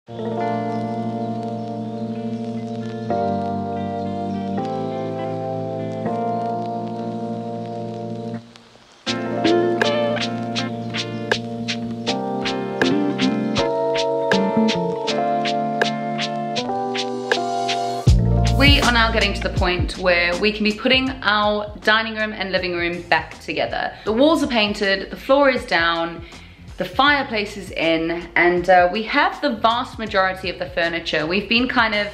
We are now getting to the point where we can be putting our dining room and living room back together. The walls are painted, the floor is down, the fireplace is in, and we have the vast majority of the furniture. We've been kind of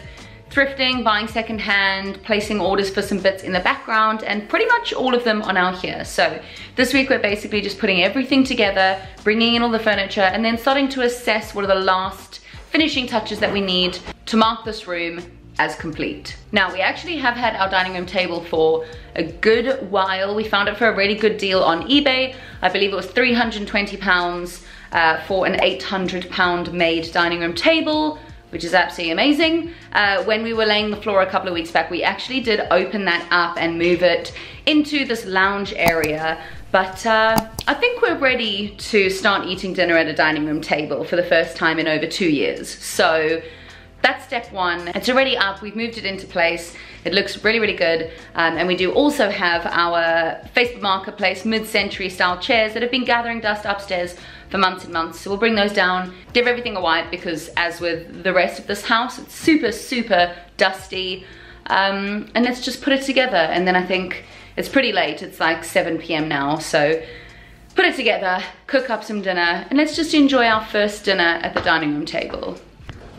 thrifting, buying secondhand, placing orders for some bits in the background, and pretty much all of them are now here. So this week we're basically just putting everything together, bringing in all the furniture, and then starting to assess what are the last finishing touches that we need to mark this room as complete. Now, we actually have had our dining room table for a good while. We found it for a really good deal on eBay. I believe it was £320 for an £800 made dining room table, which is absolutely amazing. When we were laying the floor a couple of weeks back, we actually did open that up and move it into this lounge area. But I think we're ready to start eating dinner at a dining room table for the first time in over 2 years. So that's step one. It's already up, we've moved it into place. It looks really, really good. And we do also have our Facebook Marketplace mid-century style chairs that have been gathering dust upstairs for months and months. So we'll bring those down, give everything a wipe, because as with the rest of this house, it's super, super dusty. And let's just put it together. And then I think it's pretty late, it's like 7 p.m. now. So put it together, cook up some dinner, and let's just enjoy our first dinner at the dining room table.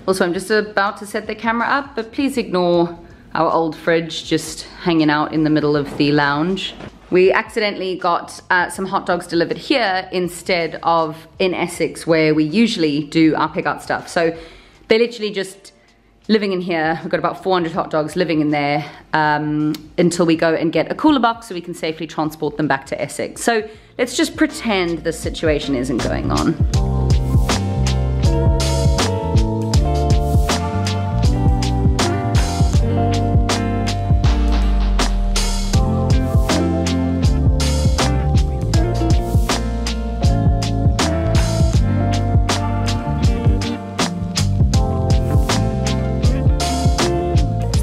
Also, I'm just about to set the camera up, but please ignore our old fridge just hanging out in the middle of the lounge. We accidentally got some hot dogs delivered here instead of in Essex, where we usually do our pick-out stuff. So they're literally just living in here. We've got about 400 hot dogs living in there until we go and get a cooler box so we can safely transport them back to Essex. So let's just pretend this situation isn't going on.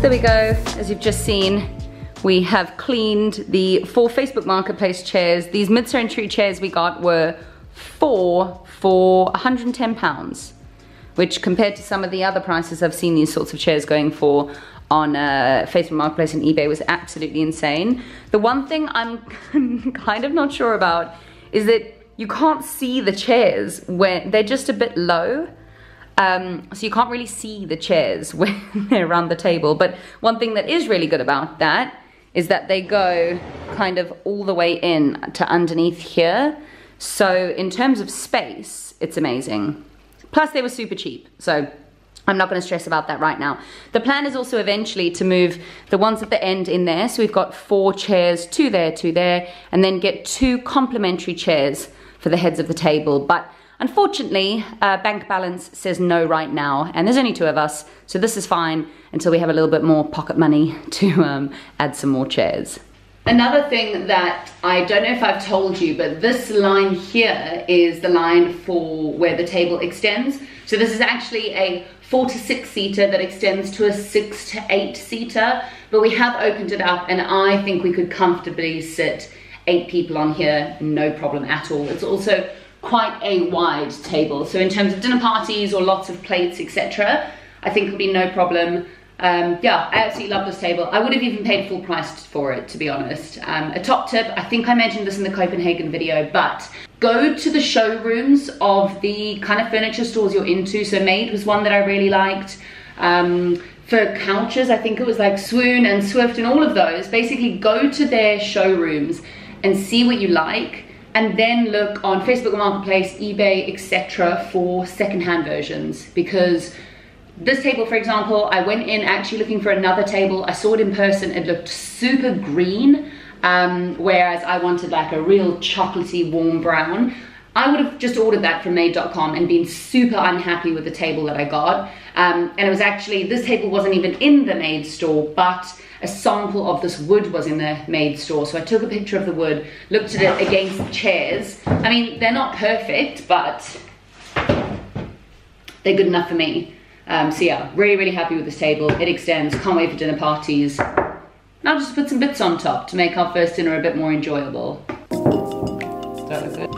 There we go. As you've just seen, we have cleaned the 4 Facebook Marketplace chairs. These mid-century chairs we got were 4 for £110, which compared to some of the other prices I've seen these sorts of chairs going for on Facebook Marketplace and eBay was absolutely insane. The one thing I'm kind of not sure about is that you can't see the chairs when they're just a bit low. So you can't really see the chairs when they're around the table. But one thing that is really good about that is that they go kind of all the way in to underneath here. So in terms of space, it's amazing. Plus they were super cheap, so I'm not going to stress about that right now. The plan is also eventually to move the ones at the end in there. So we've got 4 chairs, 2 there, and then get 2 complementary chairs for the heads of the table. But unfortunately, bank balance says no right now, and there's only 2 of us, so this is fine until we have a little bit more pocket money to add some more chairs. Another thing that I don't know if I've told you, but this line here is the line for where the table extends. So this is actually a 4 to 6 seater that extends to a 6 to 8 seater, but we have opened it up and I think we could comfortably sit 8 people on here, no problem at all. It's also quite a wide table, so in terms of dinner parties or lots of plates, etc., I think it'll be no problem. Yeah, I absolutely love this table. I would have even paid full price for it, to be honest. A top tip, I think I mentioned this in the Copenhagen video, but go to the showrooms of the kind of furniture stores you're into. So Maid was one that I really liked. For couches, I think it was like Swoon and Swift and all of those. Basically go to their showrooms and see what you like, and then look on Facebook Marketplace, eBay, etc. for secondhand versions. Because this table, for example, I went in actually looking for another table. I saw it in person, it looked super green, whereas I wanted like a real chocolatey warm brown. I would have just ordered that from made.com and been super unhappy with the table that I got. And it was actually, this table wasn't even in the Made store, but a sample of this wood was in the Made store. So I took a picture of the wood, looked at it against the chairs. I mean, they're not perfect, but they're good enough for me. So yeah, really, really happy with this table. It extends, can't wait for dinner parties. Now just put some bits on top to make our first dinner a bit more enjoyable. Does that look good?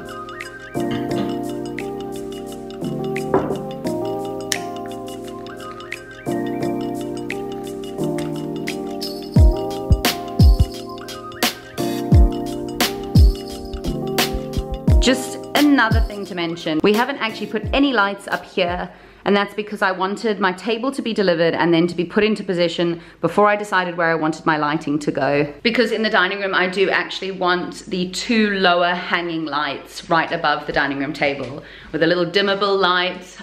Just another thing to mention, we haven't actually put any lights up here, and that's because I wanted my table to be delivered and then to be put into position before I decided where I wanted my lighting to go. Because in the dining room, I do actually want the 2 lower hanging lights right above the dining room table with a little dimmable light.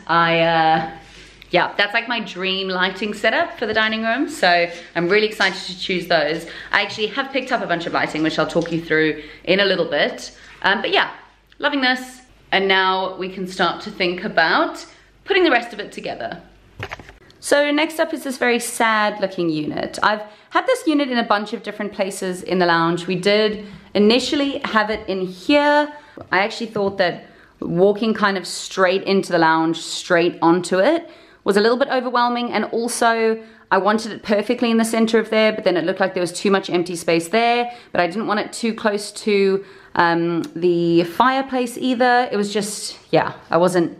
Yeah, that's like my dream lighting setup for the dining room, so I'm really excited to choose those. I actually have picked up a bunch of lighting, which I'll talk you through in a little bit. But yeah, loving this. And now we can start to think about putting the rest of it together. So next up is this very sad looking unit. I've had this unit in a bunch of different places in the lounge. We did initially have it in here. I actually thought that walking kind of straight into the lounge, straight onto it, was a little bit overwhelming, and also I wanted it perfectly in the center of there, but then it looked like there was too much empty space there, but I didn't want it too close to the fireplace either. It was just, yeah, I wasn't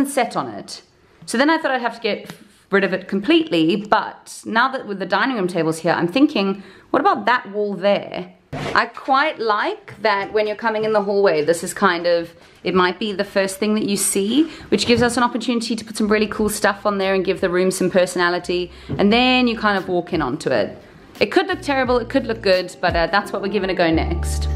set on it. So then I thought I'd have to get rid of it completely, but now that with the dining room tables here, I'm thinking, what about that wall there? I quite like that when you're coming in the hallway, this is kind of, it might be the first thing that you see, which gives us an opportunity to put some really cool stuff on there and give the room some personality, and then you kind of walk in onto it. It could look terrible, it could look good, but that's what we're giving a go next.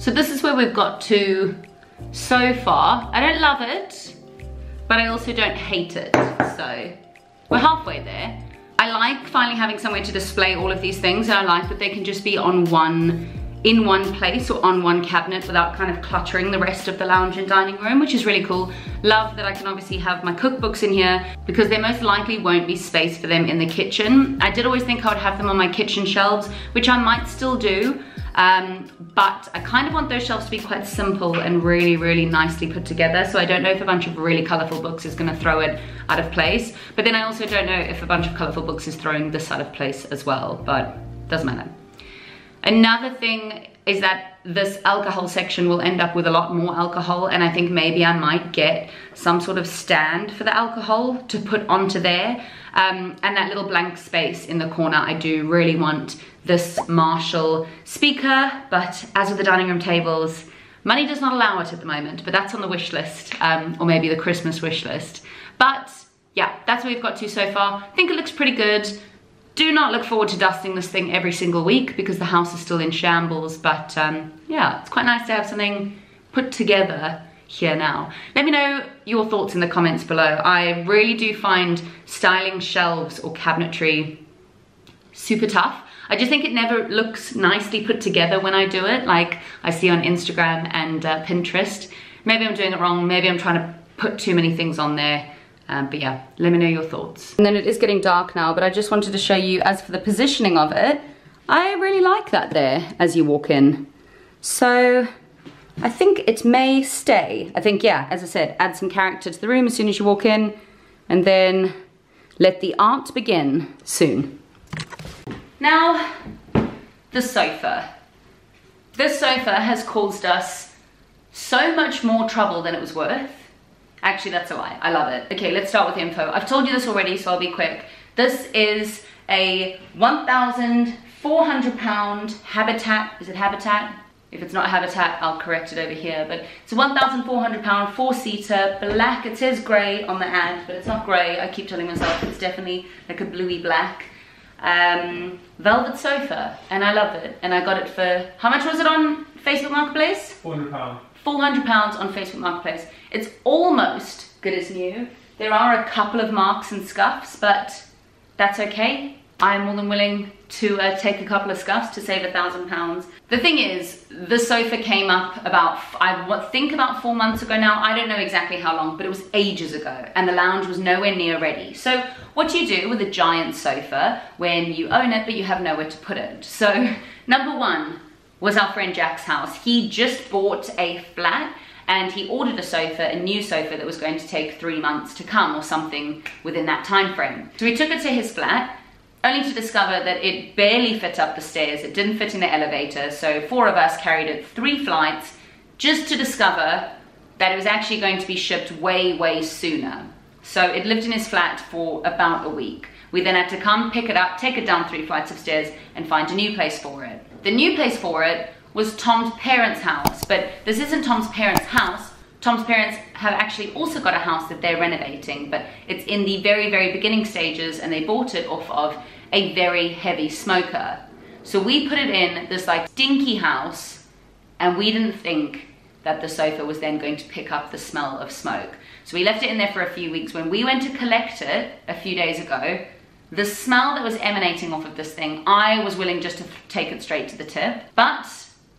So this is where we've got to so far. I don't love it, but I also don't hate it. So we're halfway there. I like finally having somewhere to display all of these things, and I like that they can just be in one place or on one cabinet without kind of cluttering the rest of the lounge and dining room, which is really cool. Love that I can obviously have my cookbooks in here because there most likely won't be space for them in the kitchen. I did always think I would have them on my kitchen shelves, which I might still do. But I kind of want those shelves to be quite simple and really, really nicely put together. So I don't know if a bunch of really colorful books is gonna throw it out of place. But then I also don't know if a bunch of colorful books is throwing this out of place as well, but doesn't matter. Another thing is that this alcohol section will end up with a lot more alcohol, and I think maybe I might get some sort of stand for the alcohol to put onto there. And that little blank space in the corner, I do really want this Marshall speaker, but as with the dining room tables, money does not allow it at the moment, but that's on the wish list, or maybe the Christmas wish list. But yeah, that's what we've got to so far. I think it looks pretty good. Do not look forward to dusting this thing every single week because the house is still in shambles, but yeah, it's quite nice to have something put together here now. Let me know your thoughts in the comments below. I really do find styling shelves or cabinetry super tough. I just think it never looks nicely put together when I do it, like I see on Instagram and Pinterest. Maybe I'm doing it wrong, maybe I'm trying to put too many things on there. But yeah, let me know your thoughts. And then it is getting dark now, but I just wanted to show you, as for the positioning of it, I really like that there as you walk in. So I think it may stay. I think, yeah, as I said, add some character to the room as soon as you walk in, and then let the art begin soon. Now, the sofa. This sofa has caused us so much more trouble than it was worth. Actually, that's a lie. I love it. Okay, let's start with the info. I've told you this already, so I'll be quick. This is a 1,400 pound Habitat. Is it Habitat? If it's not Habitat, I'll correct it over here. But it's a 1,400 pound four-seater, black. It says grey on the ad, but it's not grey. I keep telling myself it's definitely like a bluey black. Velvet sofa, and I love it. And I got it for, how much was it on Facebook Marketplace? £400. £400 on Facebook Marketplace. It's almost good as new. There are a couple of marks and scuffs, but that's okay. I'm more than willing to take a couple of scuffs to save £1,000. The thing is, the sofa came up about, I think about 4 months ago now. I don't know exactly how long, but it was ages ago, and the lounge was nowhere near ready. So what do you do with a giant sofa when you own it, but you have nowhere to put it? So number one was our friend Jack's house. He just bought a flat, and he ordered a sofa, a new sofa that was going to take 3 months to come or something within that time frame. So we took it to his flat, only to discover that it barely fit up the stairs. It didn't fit in the elevator. So 4 of us carried it 3 flights just to discover that it was actually going to be shipped way, way sooner. So it lived in his flat for about a week. We then had to come pick it up, take it down 3 flights of stairs and find a new place for it. The new place for it was Tom's parents' house, but this isn't Tom's parents' house. Tom's parents have actually also got a house that they're renovating, but it's in the very, very beginning stages, and they bought it off of a very heavy smoker. So we put it in this like stinky house, and we didn't think that the sofa was then going to pick up the smell of smoke. So we left it in there for a few weeks. When we went to collect it a few days ago, the smell that was emanating off of this thing, I was willing just to take it straight to the tip, but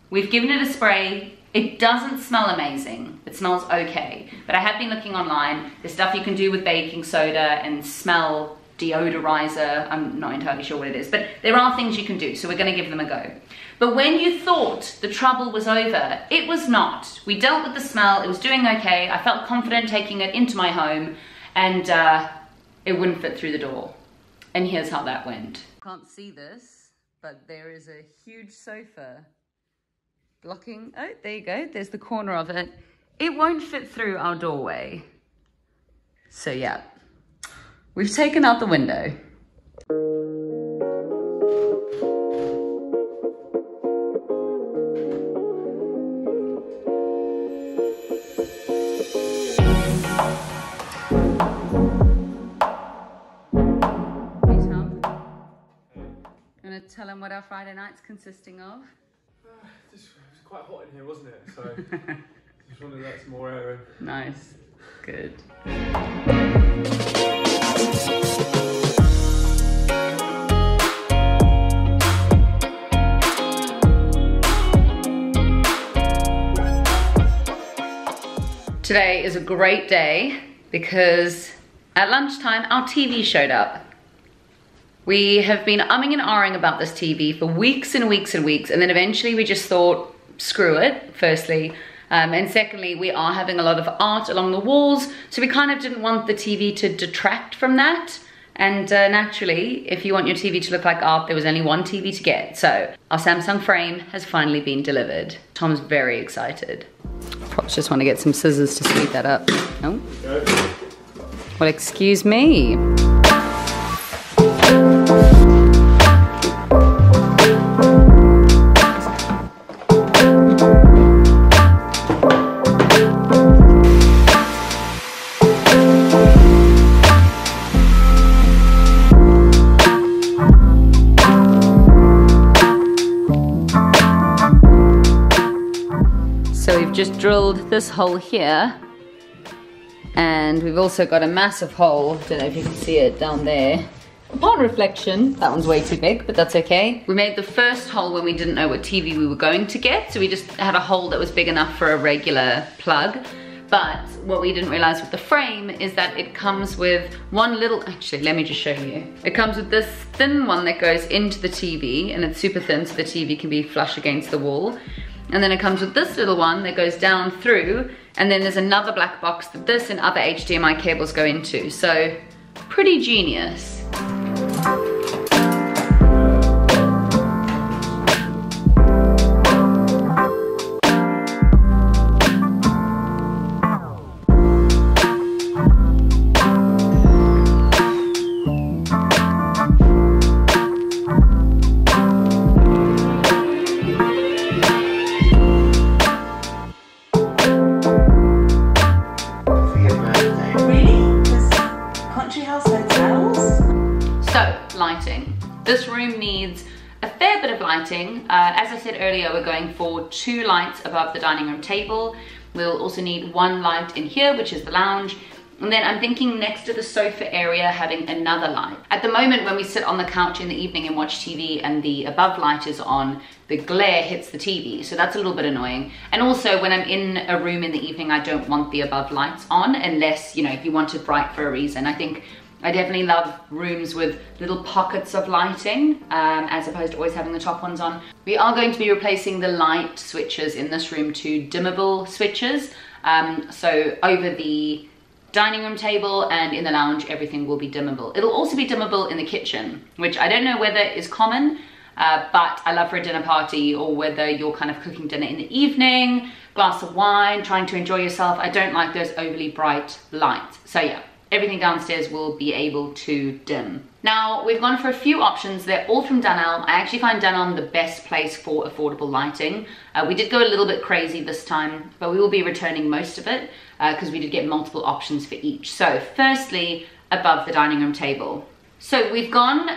we've given it a spray. It doesn't smell amazing. It smells okay. But I have been looking online. There's stuff you can do with baking soda and smell deodorizer. I'm not entirely sure what it is, but there are things you can do, so we're gonna give them a go. But when you thought the trouble was over, it was not. We dealt with the smell, it was doing okay. I felt confident taking it into my home, and it wouldn't fit through the door. And here's how that went. Can't see this, but there is a huge sofa blocking, oh, there you go, there's the corner of it. It won't fit through our doorway. So yeah, we've taken out the window. Hey Tom, you wanna tell him what our Friday night's consisting of? It was quite hot in here, wasn't it? So just wanted to let some more air in. Nice, good. Today is a great day because at lunchtime our TV showed up. We have been umming and ahhing about this TV for weeks and weeks and weeks, and then eventually we just thought, screw it, firstly. And secondly, we are having a lot of art along the walls, so we kind of didn't want the TV to detract from that. And naturally, if you want your TV to look like art, there was only one TV to get. So our Samsung frame has finally been delivered. Tom's very excited. Perhaps just want to get some scissors to speed that up. Oh. Well, excuse me. Just drilled this hole here, and we've also got a massive hole, don't know if you can see it down there. Upon reflection, that one's way too big, but that's okay. We made the first hole when we didn't know what TV we were going to get, so we just had a hole that was big enough for a regular plug. But what we didn't realize with the frame is that it comes with one little, actually let me just show you. It comes with this thin one that goes into the TV, and it's super thin so the TV can be flush against the wall. And then it comes with this little one that goes down through, and then there's another black box that this and other HDMI cables go into. So, pretty genius. This room needs a fair bit of lighting. As I said earlier, we're going for 2 lights above the dining room table. We'll also need 1 light in here, which is the lounge, And then I'm thinking next to the sofa area having another light. At the moment when we sit on the couch in the evening and watch TV and the above light is on, the glare hits the TV, so that's a little bit annoying. And also when I'm in a room in the evening, I don't want the above lights on unless, you know, you want it bright for a reason. I think I definitely love rooms with little pockets of lighting as opposed to always having the top ones on. We are going to be replacing the light switches in this room to dimmable switches. So over the dining room table and in the lounge, everything will be dimmable. It'll also be dimmable in the kitchen, which I don't know whether is common, but I love for a dinner party, or whether you're kind of cooking dinner in the evening, glass of wine, trying to enjoy yourself. I don't like those overly bright lights. So yeah, everything downstairs will be able to dim. Now, we've gone for a few options. They're all from Dunelm. I actually find Dunelm the best place for affordable lighting. We did go a little bit crazy this time, but we will be returning most of it because we did get multiple options for each. So firstly, above the dining room table. So we've gone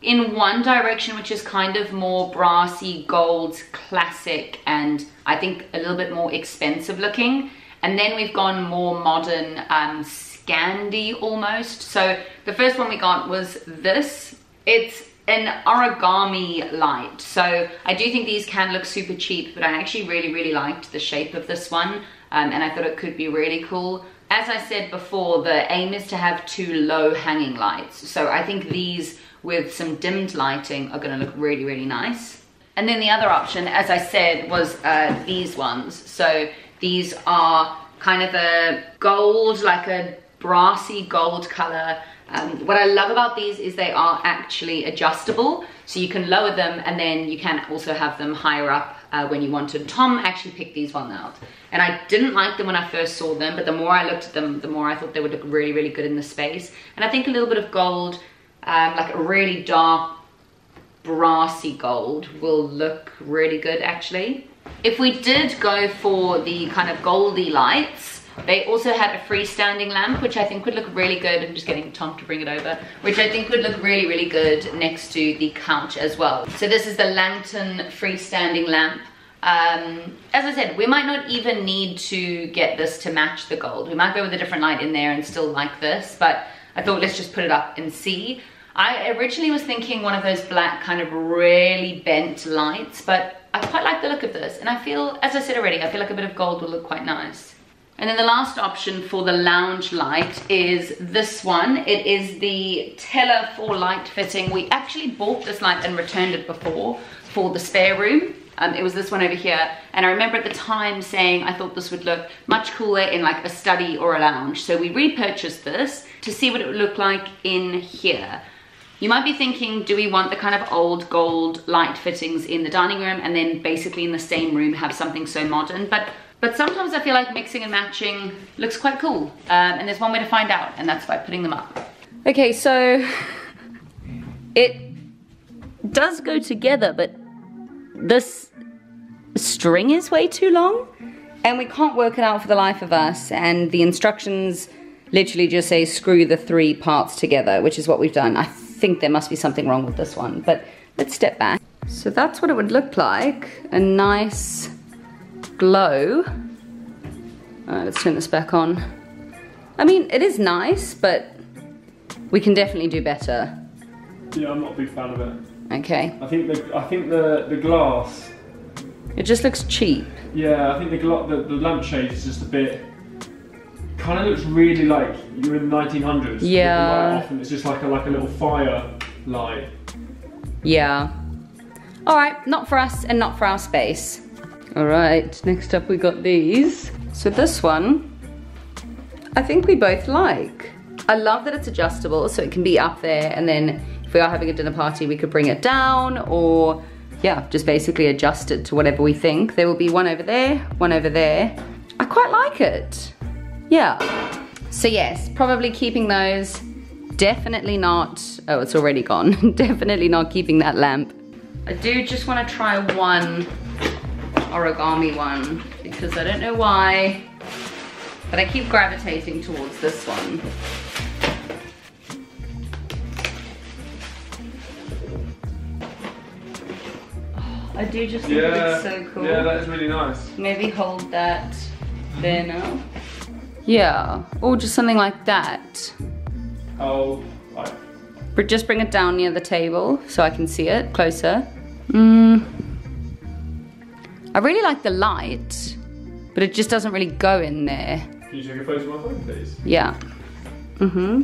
in one direction, which is kind of more brassy, gold, classic, and I think a little bit more expensive looking. And then we've gone more modern, Scandi almost. So the first one we got was this. It's an origami light. So I do think these can look super cheap, but I actually really liked the shape of this one, and I thought it could be really cool. As I said before, the aim is to have 2 low hanging lights. So I think these with some dimmed lighting are gonna look really nice. And then the other option, as I said, was these ones. So these are kind of a gold, like a brassy gold color. What I love about these is they are actually adjustable, so you can lower them and then you can also have them higher up when you want to. Tom actually picked these ones out, and I didn't like them when I first saw them, but the more I looked at them, the more I thought they would look really good in the space. And I think a little bit of gold, like a really dark brassy gold, will look really good actually. If we did go for the kind of goldy lights, they also had a freestanding lamp, which I think would look really good. I'm just getting Tom to bring it over, which I think would look really good next to the couch as well. So this is the Langton freestanding lamp. As I said, we might not even need to get this to match the gold. We might go with a different light in there and still like this, but I thought let's just put it up and see. I originally was thinking one of those black kind of really bent lights, but I quite like the look of this. And I feel, as I said already, I feel like a bit of gold will look quite nice. And then the last option for the lounge light is this one. It is the Teller for light fitting. We actually bought this light and returned it before for the spare room. It was this one over here. And I remember at the time saying I thought this would look much cooler in like a study or a lounge. So we repurchased this to see what it would look like in here. You might be thinking, do we want the kind of old gold light fittings in the dining room and then basically in the same room have something so modern? But sometimes I feel like mixing and matching looks quite cool. And there's one way to find out, and that's by putting them up. Okay, so it does go together, but this string is way too long and we can't work it out for the life of us. And the instructions literally just say screw the 3 parts together, which is what we've done. I think there must be something wrong with this one, but let's step back. So that's what it would look like, a nice glow. Let's turn this back on. I mean, it is nice, but we can definitely do better. Yeah, I'm not a big fan of it. Okay. I think the glass. It just looks cheap. Yeah, I think the lampshade is just a bit. Kind of looks really like you're in the 1900s. Yeah. Often it's just like a little fire light. Yeah. All right, not for us and not for our space. All right, next up we got these. So this one, I think we both like. I love that it's adjustable, so it can be up there, and then if we are having a dinner party, we could bring it down, or yeah, just basically adjust it to whatever we think. There will be one over there, one over there. I quite like it. Yeah. So yes, probably keeping those. Definitely not, oh, it's already gone. Definitely not keeping that lamp. I do just want to try one origami one, because I don't know why, but I keep gravitating towards this one. Oh, I do just think it's so cool. Yeah, that is really nice. Maybe hold that there now. Yeah, or just something like that. Oh, right. But just bring it down near the table so I can see it closer. I really like the light, but it just doesn't really go in there. Can you take a photo of my phone, please? Yeah.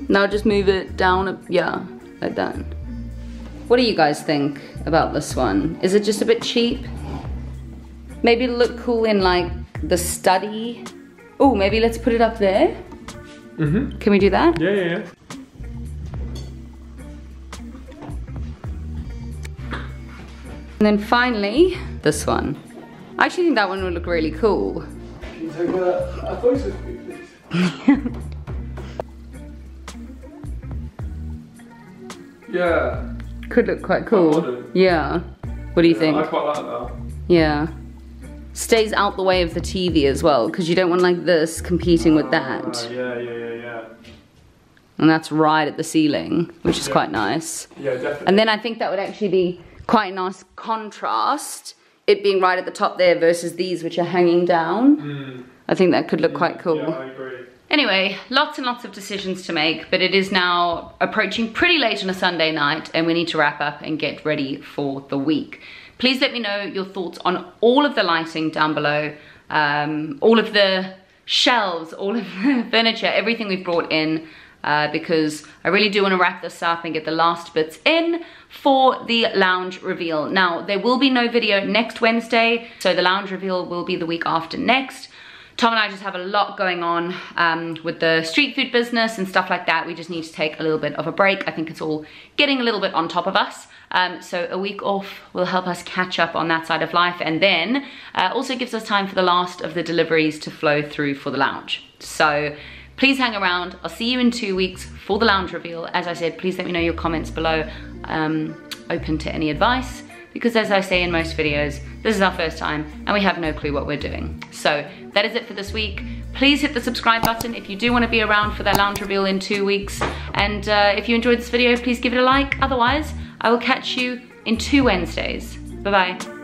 Now just move it down, yeah, like that. What do you guys think about this one? Is it just a bit cheap? Maybe it'll look cool in like the study. Oh, maybe let's put it up there. Can we do that? Yeah. And then finally, this one. I actually think that one would look really cool. Can you take a photo of me, please? Yeah. Could look quite cool. Yeah. What do you think? I quite like that. Yeah. Stays out the way of the TV as well, because you don't want like this competing with that. Yeah. And that's right at the ceiling, which is quite nice. Yeah, definitely. And then I think that would actually be quite a nice contrast, it being right at the top there versus these which are hanging down. I think that could look quite cool. Yeah, I agree. Anyway, lots and lots of decisions to make, but it is now approaching pretty late on a Sunday night and we need to wrap up and get ready for the week. Please let me know your thoughts on all of the lighting down below, all of the shelves, all of the furniture, everything we've brought in, because I really do want to wrap this up and get the last bits in for the lounge reveal. Now, there will be no video next Wednesday, so the lounge reveal will be the week after next. Tom and I just have a lot going on with the street food business and stuff like that. We just need to take a little bit of a break. I think it's all getting a little bit on top of us. So a week off will help us catch up on that side of life, and then also gives us time for the last of the deliveries to flow through for the lounge. So please hang around. I'll see you in 2 weeks for the lounge reveal. As I said, please let me know your comments below. Open to any advice, because as I say in most videos, this is our first time and we have no clue what we're doing. So that is it for this week. Please hit the subscribe button if you do want to be around for that lounge reveal in 2 weeks. And if you enjoyed this video, please give it a like. Otherwise, I will catch you in 2 Wednesdays. Bye-bye.